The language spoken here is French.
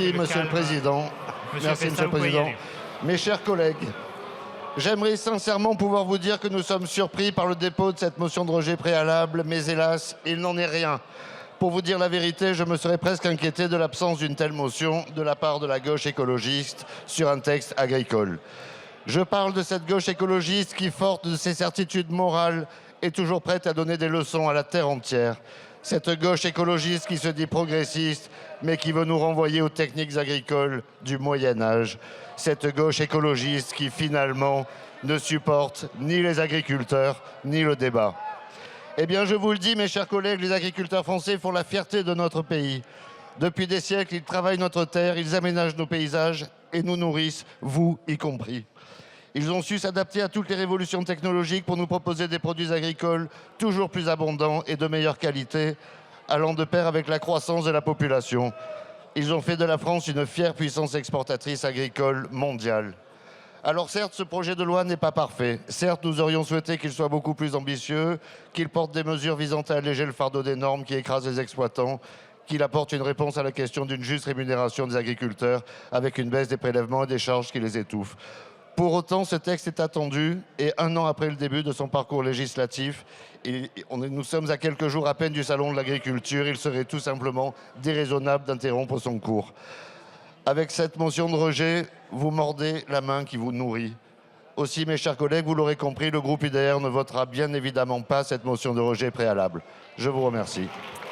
Merci, Monsieur le Président. Merci, Monsieur le Président. Mes chers collègues, j'aimerais sincèrement pouvoir vous dire que nous sommes surpris par le dépôt de cette motion de rejet préalable, mais hélas, il n'en est rien. Pour vous dire la vérité, je me serais presque inquiété de l'absence d'une telle motion de la part de la gauche écologiste sur un texte agricole. Je parle de cette gauche écologiste qui, forte de ses certitudes morales, est toujours prête à donner des leçons à la terre entière. Cette gauche écologiste qui se dit progressiste, mais qui veut nous renvoyer aux techniques agricoles du Moyen-Âge. Cette gauche écologiste qui, finalement, ne supporte ni les agriculteurs, ni le débat. Eh bien, je vous le dis, mes chers collègues, les agriculteurs français font la fierté de notre pays. Depuis des siècles, ils travaillent notre terre, ils aménagent nos paysages et nous nourrissent, vous y compris. Ils ont su s'adapter à toutes les révolutions technologiques pour nous proposer des produits agricoles toujours plus abondants et de meilleure qualité, allant de pair avec la croissance de la population. Ils ont fait de la France une fière puissance exportatrice agricole mondiale. Alors certes, ce projet de loi n'est pas parfait. Certes, nous aurions souhaité qu'il soit beaucoup plus ambitieux, qu'il porte des mesures visant à alléger le fardeau des normes qui écrasent les exploitants, qu'il apporte une réponse à la question d'une juste rémunération des agriculteurs avec une baisse des prélèvements et des charges qui les étouffent. Pour autant, ce texte est attendu et un an après le début de son parcours législatif, nous sommes à quelques jours à peine du salon de l'agriculture, il serait tout simplement déraisonnable d'interrompre son cours. Avec cette motion de rejet, vous mordez la main qui vous nourrit. Aussi, mes chers collègues, vous l'aurez compris, le groupe UDR ne votera bien évidemment pas cette motion de rejet préalable. Je vous remercie.